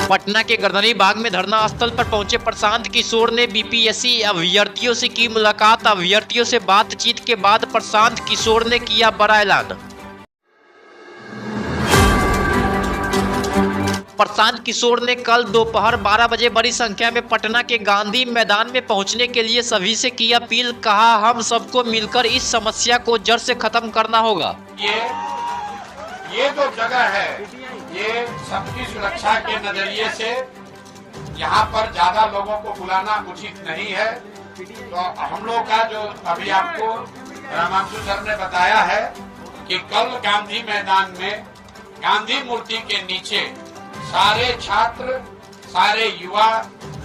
पटना के गर्दनी बाग में धरना स्थल पर पहुंचे प्रशांत किशोर ने बीपीएससी अभ्यर्थियों से की मुलाकात। अभ्यर्थियों से बातचीत के बाद प्रशांत किशोर ने किया बड़ा ऐलान। प्रशांत किशोर ने कल दोपहर 12 बजे बड़ी संख्या में पटना के गांधी मैदान में पहुंचने के लिए सभी से की अपील। कहा, हम सबको मिलकर इस समस्या को जड़ से खत्म करना होगा। ये जो जगह है, ये सबकी सुरक्षा के नजरिए से यहाँ पर ज्यादा लोगों को बुलाना उचित नहीं है। तो हम लोग का जो अभी आपको रामांशु सर ने बताया है कि कल गांधी मैदान में गांधी मूर्ति के नीचे सारे छात्र, सारे युवा,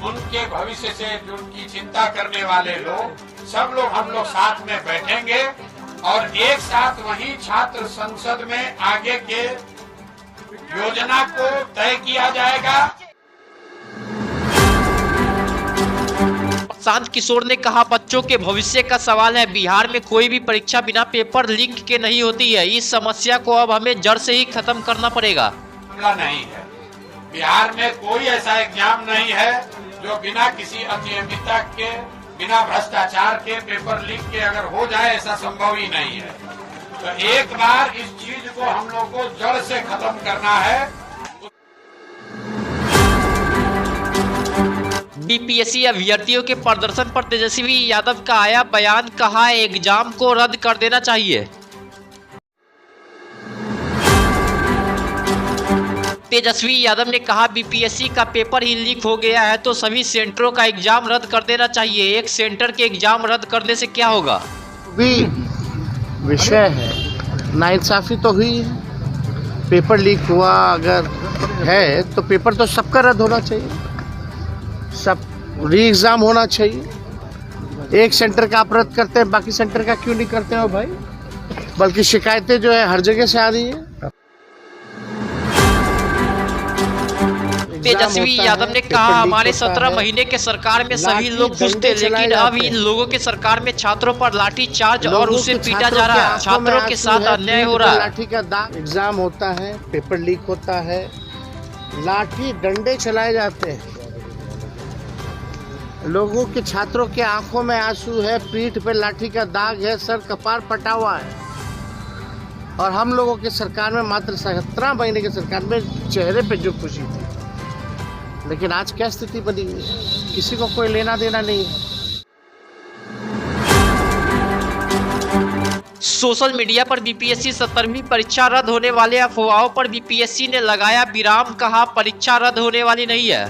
उनके भविष्य से जो उनकी चिंता करने वाले लोग, सब लोग हम लोग साथ में बैठेंगे और एक साथ वहीं छात्र संसद में आगे के योजना को तय किया जाएगा। प्रशांत किशोर ने कहा, बच्चों के भविष्य का सवाल है। बिहार में कोई भी परीक्षा बिना पेपर लीक के नहीं होती है। इस समस्या को अब हमें जड़ से ही खत्म करना पड़ेगा। मामला नहीं है, बिहार में कोई ऐसा एग्जाम नहीं है जो बिना किसी अनियमितता के, बिना भ्रष्टाचार के, पेपर लीक के अगर हो जाए, ऐसा संभव ही नहीं है। तो एक बार इस चीज को हम लोग को जड़ से खत्म करना है। बीपीएससी अभ्यर्थियों के प्रदर्शन पर तेजस्वी यादव का आया बयान। कहा, एग्जाम को रद्द कर देना चाहिए। तेजस्वी यादव ने कहा, बीपीएससी का पेपर ही लीक हो गया है तो सभी सेंटरों का एग्जाम रद्द कर देना चाहिए। एक सेंटर के एग्जाम रद्द करने से क्या होगा? भी विषय है, नाइंसाफी तो हुई। पेपर लीक हुआ अगर है तो पेपर तो सबका रद्द होना चाहिए, सब री एग्जाम होना चाहिए। एक सेंटर का आप रद्द करते हैं, बाकी सेंटर का क्यों नहीं करते हो भाई? बल्कि शिकायतें जो है हर जगह से आ रही है। तेजस्वी यादव ने कहा, हमारे 17 महीने के सरकार में सभी लोग खुश थे, लेकिन अब इन लोगों के सरकार में छात्रों पर लाठी चार्ज और उसे पीटा जा रहा है। छात्रों के साथ अन्याय हो रहा है। लाठी का दाग, एग्जाम होता है, पेपर लीक होता है, लाठी डंडे चलाए जाते हैं। लोगों के, छात्रों के आंखों में आंसू है, पीठ पे लाठी का दाग है, सर कपार फटा हुआ है। और हम लोगों के सरकार में मात्र 17 महीने के सरकार में चेहरे पे जो खुशी थी, लेकिन आज क्या स्थिति बनी हुई है, किसी को कोई लेना देना नहीं है। सोशल मीडिया पर बीपीएससी 17वीं परीक्षा रद्द होने वाले अफवाहों पर बीपीएससी ने लगाया विराम। कहा, परीक्षा रद्द होने वाली नहीं है।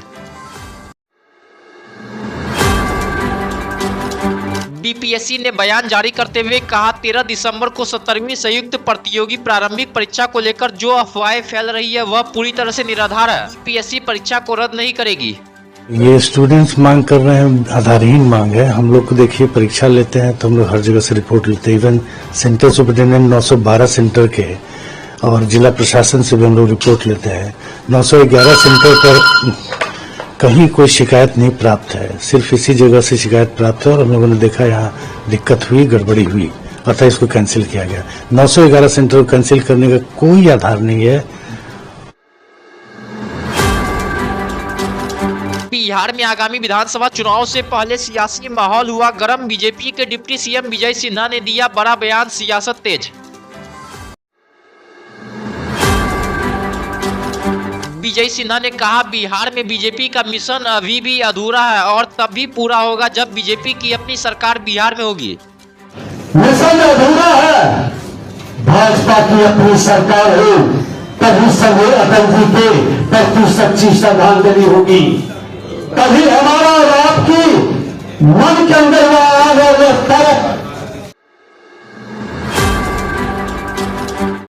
बीपीएससी ने बयान जारी करते हुए कहा, 13 दिसंबर को 17वीं संयुक्त प्रतियोगी प्रारंभिक परीक्षा को लेकर जो अफवाहें फैल रही है वह पूरी तरह से निराधार है। बीपीएससी परीक्षा को रद्द नहीं करेगी। ये स्टूडेंट्स मांग कर रहे हैं, आधारहीन मांग है। हम लोग को देखिए, परीक्षा लेते हैं तो हम लोग हर जगह से रिपोर्ट लेते हैं। इवन सेंटर सुपरिटेंडेंट 912 सेंटर के और जिला प्रशासन से भी हम लोग रिपोर्ट लेते हैं। 911 सेंटर पर कहीं कोई शिकायत नहीं प्राप्त है, सिर्फ इसी जगह से शिकायत प्राप्त है और हम लोगों ने देखा यहाँ दिक्कत हुई, गड़बड़ी हुई, अतः इसको कैंसिल किया गया। 911 सेंटर को कैंसिल करने का कोई आधार नहीं है। बिहार में आगामी विधानसभा चुनाव से पहले सियासी माहौल हुआ गर्म। बीजेपी के डिप्टी सीएम विजय सिन्हा ने दिया बड़ा बयान, सियासत तेज। विजय सिन्हा ने कहा, बिहार में बीजेपी का मिशन अभी भी अधूरा है और तब भी पूरा होगा जब बीजेपी की अपनी सरकार बिहार में होगी। मिशन अधूरा है, भाजपा की अपनी सरकार हो तभी समय अटल जी के प्रति सच्ची श्रद्धांजलि होगी, तभी हमारा और आपकी मन के अंदर